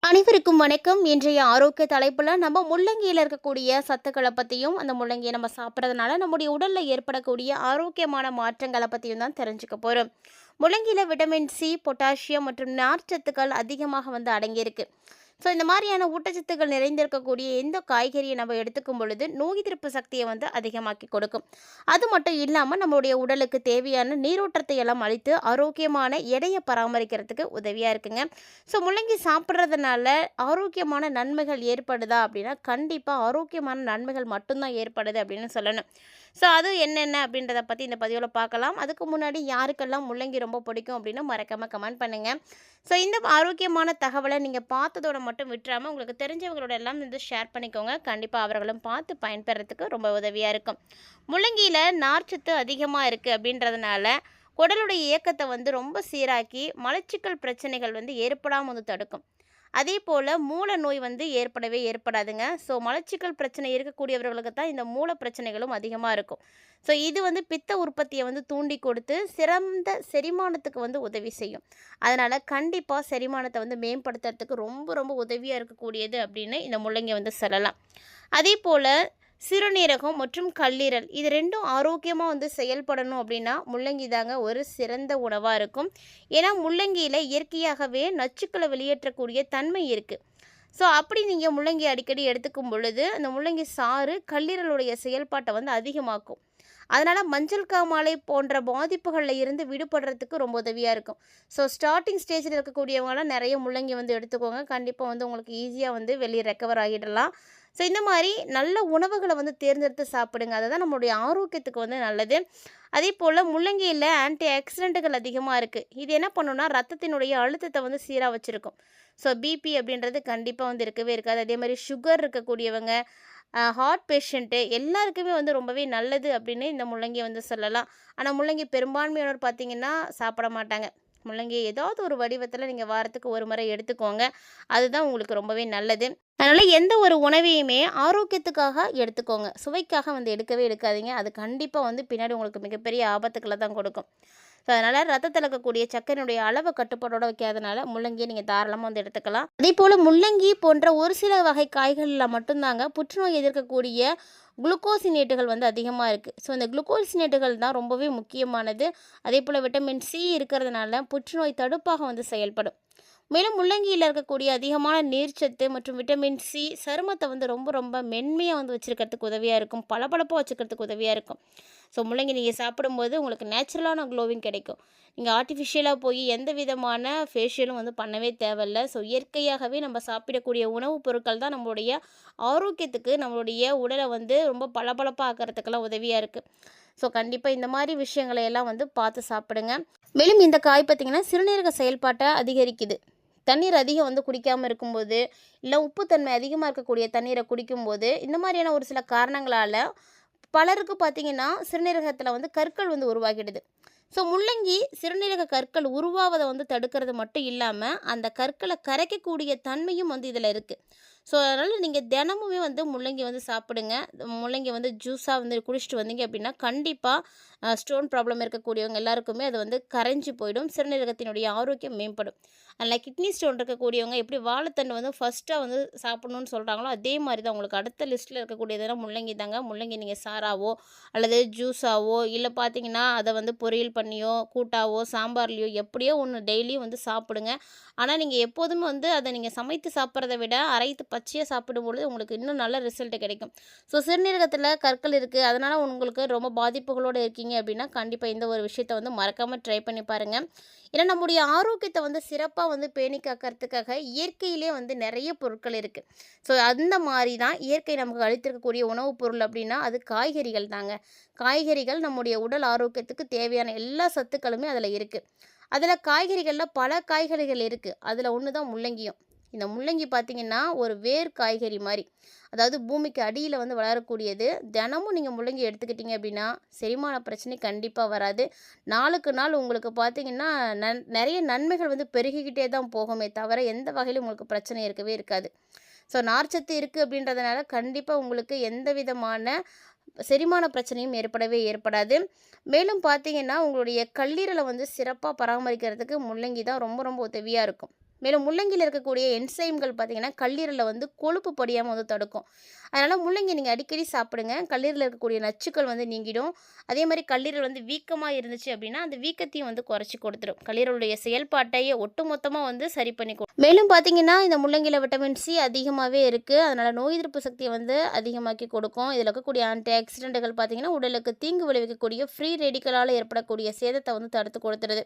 அனைவருக்கும் வணக்கம். இன்றைய ஆரோக்கிய தலைப்புல நம்ம முள்ளங்கியில் இருக்கக்கூடிய சத்துக்களை பற்றியும் அந்த முள்ளங்கியை நம்ம சாப்பிட்றதுனால நம்முடைய உடலில் ஏற்படக்கூடிய ஆரோக்கியமான மாற்றங்களை பற்றியும் தான் தெரிஞ்சுக்க போகிறோம். முள்ளங்கியில் விட்டமின் சி, பொட்டாசியம் மற்றும் நார்ச்சத்துக்கள் அதிகமாக அடங்கியிருக்கு. ஸோ இந்த மாதிரியான ஊட்டச்சத்துக்கள் நிறைந்திருக்கக்கூடிய எந்த காய்கறியை நம்ம எடுத்துக்கும் பொழுது நோய் எதிர்ப்பு சக்தியை அதிகமாக்கி கொடுக்கும். அது மட்டும் இல்லாமல் நம்மளுடைய உடலுக்கு தேவையான நீரோட்டத்தை எல்லாம் அளித்து ஆரோக்கியமான எடையை பராமரிக்கிறதுக்கு உதவியாக இருக்குங்க. ஸோ முள்ளங்கி சாப்பிட்றதுனால ஆரோக்கியமான நன்மைகள் ஏற்படுதா அப்படின்னா கண்டிப்பாக ஆரோக்கியமான நன்மைகள் மட்டும்தான் ஏற்படுது அப்படின்னு சொல்லணும். ஸோ அது என்னென்ன அப்படின்றத பற்றி இந்த பதிவில் பார்க்கலாம். அதுக்கு முன்னாடி யாருக்கெல்லாம் முள்ளங்கி ரொம்ப பிடிக்கும் அப்படின்னு மறக்காமல் கமெண்ட் பண்ணுங்கள். ஸோ இந்த ஆரோக்கியமான தகவலை நீங்கள் பார்த்ததோட மட்டும் விட்டுறாமல் உங்களுக்கு தெரிஞ்சவங்களோட எல்லாம் ஷேர் பண்ணிக்கோங்க. கண்டிப்பாக அவர்களும் பார்த்து பயன்பெறத்துக்கு ரொம்ப உதவியாக இருக்கும். முள்ளங்கியில் நார்ச்சத்து அதிகமாக இருக்குது அப்படின்றதுனால குடலுடைய இயக்கத்தை ரொம்ப சீராக்கி மலச்சிக்கல் பிரச்சனைகள் ஏற்படாமல் தடுக்கும். அதே போல் மூல நோய் ஏற்படவே ஏற்படாதுங்க. ஸோ மலச்சிக்கல் பிரச்சனை இருக்கக்கூடியவர்களுக்கு தான் இந்த மூல பிரச்சனைகளும் அதிகமாக இருக்கும். ஸோ இது பித்த உற்பத்தியை தூண்டி கொடுத்து சிறந்த செரிமானத்துக்கு உதவி செய்யும். அதனால் கண்டிப்பாக செரிமானத்தை மேம்படுத்துறதுக்கு ரொம்ப ரொம்ப உதவியாக இருக்கக்கூடியது அப்படின்னு இந்த முள்ளங்கி சொல்லலாம். அதே போல் சிறுநீரகம் மற்றும் கல்லீரல் இது ரெண்டும் ஆரோக்கியமாக செயல்படணும் அப்படின்னா முள்ளங்கி தாங்க ஒரு சிறந்த உணவாக இருக்கும். ஏன்னா முள்ளங்கியில் இயற்கையாகவே நச்சுக்களை வெளியேற்றக்கூடிய தன்மை இருக்குது. ஸோ அப்படி நீங்கள் முள்ளங்கி அடிக்கடி எடுத்துக்கும் பொழுது அந்த முள்ளங்கி சாறு கல்லீரலுடைய செயல்பாட்டை அதிகமாக்கும். அதனால் மஞ்சள் காமாலை போன்ற பாதிப்புகளில் இருந்து விடுபடுறதுக்கு ரொம்ப உதவியாக இருக்கும். ஸோ ஸ்டார்டிங் ஸ்டேஜில் இருக்கக்கூடியவங்களாம் நிறைய முள்ளங்கி எடுத்துக்கோங்க. கண்டிப்பாக உங்களுக்கு ஈஸியாக வெளியே ரெக்கவர் ஆகிடலாம். ஸோ இந்த மாதிரி நல்ல உணவுகளை தேர்ந்தெடுத்து சாப்பிடுங்க. அதுதான் நம்மளுடைய ஆரோக்கியத்துக்கு நல்லது. அதே போல் முள்ளங்கியில் ஆன்டி ஆக்சிடென்ட்டுகள் அதிகமாக இருக்குது. இது என்ன பண்ணுன்னா ரத்தத்தினுடைய அழுத்தத்தை சீராக வச்சுருக்கும். ஸோ பிபி அப்படின்றது கண்டிப்பாக இருக்கவே இருக்காது. அதே மாதிரி சுகர் இருக்கக்கூடியவங்க, ஹார்ட் பேஷண்ட்டு எல்லாருக்குமே ரொம்பவே நல்லது அப்படின்னு இந்த முள்ளங்கியை சொல்லலாம். ஆனால் முள்ளங்கி பெரும்பான்மையானவர் பார்த்திங்கன்னா சாப்பிட மாட்டாங்க. முள்ளங்கி ஏதாவது ஒரு வடிவத்தில் நீங்கள் வாரத்துக்கு ஒரு முறை எடுத்துக்கோங்க. அதுதான் உங்களுக்கு ரொம்பவே நல்லது. அதனால் எந்த ஒரு உணவையுமே ஆரோக்கியத்துக்காக எடுத்துக்கோங்க. சுவைக்காக எடுக்கவே எடுக்காதீங்க. அது கண்டிப்பாக பின்னாடி உங்களுக்கு மிகப்பெரிய ஆபத்துக்களை தான் கொடுக்கும். ஸோ அதனால் ரத்தத்தில் இருக்கக்கூடிய சர்க்கரையினுடைய அளவை கட்டுப்பாடோட வைக்காதனால முள்ளங்கியை நீங்கள் தாராளமாக எடுத்துக்கலாம். அதே போல் முள்ளங்கி போன்ற ஒரு சில வகை காய்களில் மட்டும்தாங்க புற்றுநோய் எதிர்க்கக்கூடிய குளுக்கோசினேட்டுகள் அதிகமாக இருக்குது. ஸோ இந்த குளுக்கோசினேட்டுகள் தான் ரொம்பவே முக்கியமானது. அதே போல் விட்டமின் சி இருக்கிறதுனால புற்றுநோய் தடுப்பாக செயல்படும். மேலும் முள்ளங்கியில் இருக்கக்கூடிய அதிகமான நீர்ச்சத்து மற்றும் விட்டமின் சி சருமத்தை ரொம்ப ரொம்ப மென்மையாக வச்சுருக்கிறதுக்கு உதவியாக இருக்கும். பளபளப்பாக வச்சுக்கிறதுக்கு உதவியாக இருக்கும். ஸோ முள்ளங்கி நீங்கள் சாப்பிடும்போது உங்களுக்கு நேச்சுரலான க்ளோவிங் கிடைக்கும். நீங்கள் ஆர்டிஃபிஷியலாக போய் எந்த விதமான ஃபேஷியலும் பண்ணவே தேவையில்லை. ஸோ இயற்கையாகவே நம்ம சாப்பிடக்கூடிய உணவுப் பொருட்கள் தான் நம்மளுடைய ஆரோக்கியத்துக்கு நம்மளுடைய உடலை ரொம்ப பளபளப்பாக ஆக்கிறதுக்கெல்லாம் உதவியாக இருக்குது. ஸோ கண்டிப்பாக இந்த மாதிரி விஷயங்களை எல்லாம் பார்த்து சாப்பிடுங்க. மேலும் இந்த காய் பார்த்திங்கன்னா சிறுநீரக செயல்பாட்டை அதிகரிக்குது. தண்ணீர் அதிகம் குடிக்காமல் இருக்கும்போது, இல்லை உப்புத்தன்மை அதிகமாக இருக்கக்கூடிய தண்ணீரை குடிக்கும்போது இந்த மாதிரியான ஒரு சில காரணங்களால் பலருக்கு பார்த்திங்கன்னா சிறுநீரகத்தில் கற்கள் உருவாகிடுது. ஸோ முள்ளங்கி சிறுநீரக கற்கள் உருவாவதை தடுக்கிறது மட்டும் இல்லாமல் அந்த கற்களை கரைக்கக்கூடிய தன்மையும் இதில் இருக்குது. ஸோ அதனால் நீங்கள் தினமுமே முள்ளங்கி சாப்பிடுங்க. முள்ளங்கி ஜூஸாக குடிச்சிட்டு வந்தீங்க அப்படின்னா கண்டிப்பாக ஸ்டோன் ப்ராப்ளம் இருக்கக்கூடியவங்க எல்லாருக்குமே அது கரைஞ்சி போயிடும். சிறுநீரகத்தினுடைய ஆரோக்கியம் மேம்படும். அதில் கிட்னி ஸ்டோன் இருக்கக்கூடியவங்க எப்படி வாழைத்தண்டு ஃபஸ்ட்டாக சாப்பிடணும்னு சொல்கிறாங்களோ அதே மாதிரி தான் உங்களுக்கு அடுத்த லிஸ்ட்டில் இருக்கக்கூடியதுனா முள்ளங்கி தாங்க. முள்ளங்கி நீங்கள் சாராவோ அல்லது ஜூஸாவோ இல்லை பார்த்தீங்கன்னா அதை பொரியல் பண்ணியோ கூட்டாவோ சாம்பார்லேயோ எப்படியோ ஒன்று டெய்லியும் சாப்பிடுங்க. ஆனால் நீங்கள் எப்போதுமே அதை நீங்கள் சமைத்து சாப்பிட்றத விட அரைத்து பச்சையாக சாப்பிடும்பொழுது உங்களுக்கு இன்னும் நல்ல ரிசல்ட்டு கிடைக்கும். ஸோ சிறுநீரகத்தில் கற்கள் இருக்குது, அதனால் உங்களுக்கு ரொம்ப பாதிப்புகளோடு இருக்கீங்க அப்படின்னா கண்டிப்பாக இந்த ஒரு விஷயத்தை மறக்காமல் ட்ரை பண்ணி பாருங்கள். ஏன்னா நம்முடைய ஆரோக்கியத்தை சிறப்பாக பேணி காக்கிறதுக்காக இயற்கையிலே நிறைய பொருட்கள் இருக்குது. ஸோ அந்த மாதிரி தான் இயற்கை நமக்கு அளித்திருக்கக்கூடிய உணவுப் பொருள் அப்படின்னா அது காய்கறிகள் தாங்க. காய்கறிகள் நம்முடைய உடல் ஆரோக்கியத்துக்கு தேவையான எல்லா சத்துக்களுமே அதில் இருக்குது. அதில் காய்கறிகளில் பல காய்கறிகள் இருக்குது. அதில் ஒன்று தான் முள்ளங்கியும். இந்த முள்ளங்கி பார்த்திங்கன்னா ஒரு வேர் காய்கறி மாதிரி, அதாவது பூமிக்கு அடியில் வளரக்கூடியது. தினமும் நீங்கள் முள்ளங்கி எடுத்துக்கிட்டிங்க அப்படின்னா செரிமான பிரச்சனை கண்டிப்பாக வராது. நாளுக்கு நாள் உங்களுக்கு பார்த்திங்கன்னா நிறைய நன்மைகள் பெருகிக்கிட்டே தான் போகுமே தவிர எந்த வகையிலும் உங்களுக்கு பிரச்சனை இருக்கவே இருக்காது. ஸோ நார்ச்சத்து இருக்குது அப்படின்றதுனால கண்டிப்பாக உங்களுக்கு எந்த விதமான செரிமான பிரச்சனையும் ஏற்படவே ஏற்படாது. மேலும் பார்த்திங்கன்னா உங்களுடைய கல்லீரலை சிறப்பாக பராமரிக்கிறதுக்கு முள்ளங்கி தான் ரொம்ப ரொம்ப உதவியாக இருக்கும். மேலும் முள்ளங்கியில் இருக்கக்கூடிய என்சைம்கள் பார்த்தீங்கன்னா கல்லீரலில் வந்து கொழுப்பு படியாமல் வந்து தடுக்கும். அதனால் முள்ளங்கி நீங்கள் அடிக்கடி சாப்பிடுங்க. கல்லீரலில் இருக்கக்கூடிய நச்சுக்கள் வந்து நீங்கிடும். அதே மாதிரி கல்லீரல் வந்து வீக்கமாக இருந்துச்சு அப்படின்னா அந்த வீக்கத்தையும் வந்து குறைச்சி கொடுத்துரும். கல்லீரலுடைய செயல்பாட்டையே ஒட்டுமொத்தமாக வந்து சரி பண்ணி மேலும் பார்த்தீங்கன்னா இந்த முள்ளங்கியில் விட்டமின் சி அதிகமாகவே இருக்குது. அதனால் நோய் எதிர்ப்பு சக்தியை வந்து அதிகமாக்கி கொடுக்கும். இதில் இருக்கக்கூடிய ஆன்டி ஆக்சிடென்ட்டுகள் பார்த்தீங்கன்னா உடலுக்கு தீங்கு விளைவிக்கக்கூடிய ஃப்ரீ ரேடிக்கலால் ஏற்படக்கூடிய சேதத்தை வந்து தடுத்து கொடுத்துருது.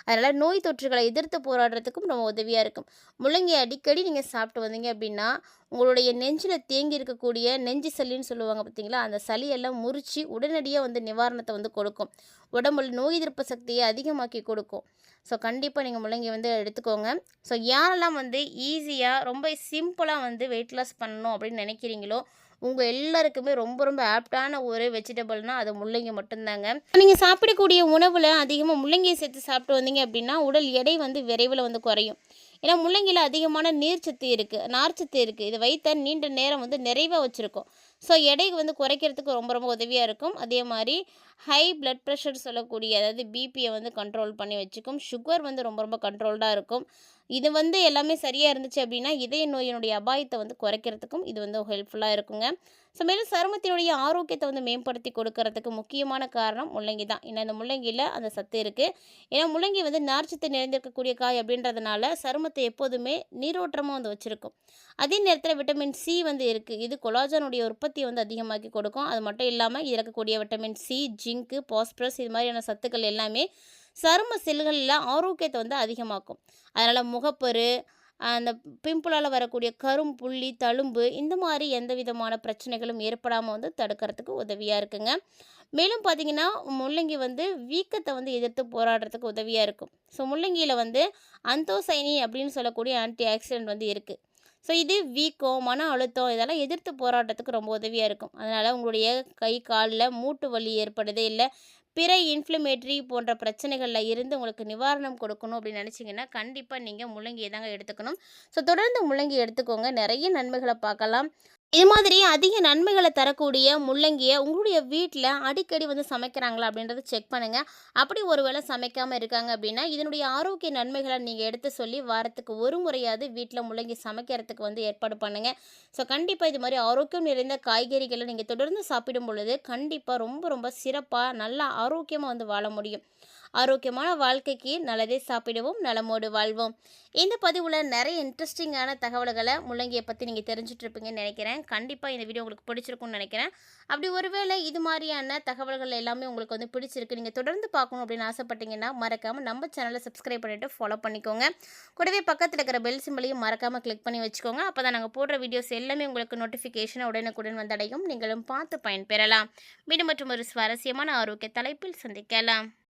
அதனால் நோய் தொற்றுகளை எதிர்த்து போராடுறதுக்கும் ரொம்ப உதவியாக இருக்கும். முள்ளங்கி அடிக்கடி நீங்கள் சாப்பிட்டு வந்தீங்க அப்படின்னா உங்களுடைய நெஞ்சில் தேங்கி இருக்கக்கூடிய நெஞ்சு சளின்னு சொல்லுவாங்க பார்த்தீங்களா, அந்த சளியெல்லாம் முறித்து உடனடியாக வந்து நிவாரணத்தை வந்து கொடுக்கும். உடம்புல நோய் எதிர்ப்பு சக்தியை அதிகமாக்கி கொடுக்கும். ஸோ கண்டிப்பாக நீங்கள் முள்ளங்கி வந்து எடுத்துக்கோங்க. ஸோ யாரெல்லாம் வந்து ஈஸியாக ரொம்ப சிம்பிளாக வந்து வெயிட் லாஸ் பண்ணணும் அப்படின்னு நினைக்கிறீங்களோ உங்கள் எல்லாருக்குமே ரொம்ப ரொம்ப ஆப்டான ஒரு வெஜிடபிள்னால் அது முள்ளங்கி மட்டும்தாங்க. நீங்கள் சாப்பிடக்கூடிய உணவில் அதிகமாக முள்ளங்கியை சேர்த்து சாப்பிட்டு வந்தீங்க அப்படின்னா உடல் எடை வந்து விரைவில் வந்து குறையும். ஏன்னா முள்ளங்கியில் அதிகமான நீர்ச்சத்து இருக்குது, நார்ச்சத்து இருக்குது. இது வைத்த நீண்ட நேரம் வந்து நிறைவாக வச்சுருக்கும். ஸோ எடை வந்து குறைக்கிறதுக்கு ரொம்ப ரொம்ப உதவியாக இருக்கும். அதே மாதிரி ஹை பிளட் ப்ரெஷர் சொல்லக்கூடிய அதாவது பிபியை வந்து கண்ட்ரோல் பண்ணி வச்சுக்கும். சுகர் வந்து ரொம்ப ரொம்ப கண்ட்ரோல்டாக இருக்கும். இது வந்து எல்லாமே சரியாக இருந்துச்சு அப்படின்னா இதய நோயினுடைய அபாயத்தை வந்து குறைக்கிறதுக்கும் இது வந்து ஹெல்ப்ஃபுல்லாக இருக்குங்க. ஸோ மேலும் சருமத்தினுடைய ஆரோக்கியத்தை வந்து மேம்படுத்தி கொடுக்கறதுக்கு முக்கியமான காரணம் முள்ளங்கி தான். ஏன்னா இந்த முள்ளங்கியில் அந்த சத்து இருக்குது. ஏன்னா முள்ளங்கி வந்து நார்ச்சத்து நிறைந்திருக்கக்கூடிய காய் அப்படின்றதுனால சருமத்தை எப்போதுமே நீரோட்டமாக வந்து வச்சுருக்கும். அதே நேரத்தில் விட்டமின் சி வந்து இருக்குது. இது கொலாஜனுடைய உற்பத்தியை வந்து அதிகமாக்கி கொடுக்கும். அது மட்டும் இல்லாமல் இதில் இருக்கக்கூடிய விட்டமின் சி, ஜிங்க்கு, பாஸ்பரஸ் இது மாதிரியான சத்துக்கள் எல்லாமே சரும செல்களில் ஆரோக்கியத்தை வந்து அதிகமாக்கும். அதனால் முகப்பரு, அந்த பிம்பிளால் வரக்கூடிய கரும்புள்ளி, தழும்பு இந்த மாதிரி எந்த விதமான பிரச்சனைகளும் ஏற்படாமல் வந்து தடுக்கிறதுக்கு உதவியாக இருக்குங்க. மேலும் பார்த்திங்கன்னா முள்ளங்கி வந்து வீக்கத்தை வந்து எதிர்த்து போராடுறதுக்கு உதவியாக இருக்கும். ஸோ முள்ளங்கியில் வந்து அந்தோசைனி அப்படின்னு சொல்லக்கூடிய ஆன்டி ஆக்சிடென்ட் வந்து இருக்குது. ஸோ இது வீக்கம், மன அழுத்தம் இதெல்லாம் எதிர்த்து போராட்டத்துக்கு ரொம்ப உதவியாக இருக்கும். அதனால் உங்களுடைய கை காலில் மூட்டு வலி ஏற்படுது இல்லை பிற இன்ஃப்ளமேட்ரி போன்ற பிரச்சனைகளில் இருந்து உங்களுக்கு நிவாரணம் கொடுக்கணும் அப்படின்னு நினச்சிங்கன்னா கண்டிப்பாக நீங்கள் முள்ளங்கியை தாங்க எடுத்துக்கணும். ஸோ தொடர்ந்து முள்ளங்கி எடுத்துக்கோங்க, நிறைய நன்மைகளை பார்க்கலாம். இது மாதிரி அதிக நன்மைகளை தரக்கூடிய முள்ளங்கியை உங்களுடைய வீட்டில் அடிக்கடி வந்து சமைக்கிறாங்களா அப்படின்றத செக் பண்ணுங்கள். அப்படி ஒரு வேளை சமைக்காமல் இருக்காங்க அப்படின்னா இதனுடைய ஆரோக்கிய நன்மைகளை நீங்கள் எடுத்து சொல்லி வாரத்துக்கு ஒரு முறையாவது வீட்டில் முள்ளங்கி சமைக்கிறதுக்கு வந்து ஏற்பாடு பண்ணுங்கள். ஸோ கண்டிப்பாக இது மாதிரி ஆரோக்கியம் நிறைந்த காய்கறிகளை நீங்கள் தொடர்ந்து சாப்பிடும் பொழுது கண்டிப்பாக ரொம்ப ரொம்ப சிறப்பாக நல்லா ஆரோக்கியமாக வந்து வாழ முடியும். ஆரோக்கியமான வாழ்க்கைக்கு நல்லதே சாப்பிடுவோம், நலமோடு வாழ்வோம். இந்த பதிவில் நிறைய இன்ட்ரெஸ்டிங்கான தகவல்களை முள்ளங்கியை பற்றி நீங்கள் தெரிஞ்சிட்ருப்பீங்கன்னு நினைக்கிறேன். கண்டிப்பாக இந்த வீடியோ உங்களுக்கு பிடிச்சிருக்குன்னு நினைக்கிறேன். அப்படி ஒருவேளை இது மாதிரியான தகவல்கள் எல்லாமே உங்களுக்கு வந்து பிடிச்சிருக்கு, நீங்கள் தொடர்ந்து பார்க்கணும் அப்படின்னு ஆசைப்பட்டீங்கன்னா மறக்காமல் நம்ம சேனலை சப்ஸ்கிரைப் பண்ணிவிட்டு ஃபாலோ பண்ணிக்கோங்க. கூடவே பக்கத்தில் இருக்கிற பெல் சிம்பளையும் மறக்காமல் கிளிக் பண்ணி வச்சுக்கோங்க. அப்போ தான் நாங்கள் போடுற வீடியோஸ் எல்லாமே உங்களுக்கு நோட்டிஃபிகேஷன் உடனுக்குடன் வந்தடையும். நீங்களும் பார்த்து பயன்பெறலாம். மீண்டும் மற்றும் ஒரு சுவாரஸ்யமான ஆரோக்கிய தலைப்பில் சந்திக்கலாம்.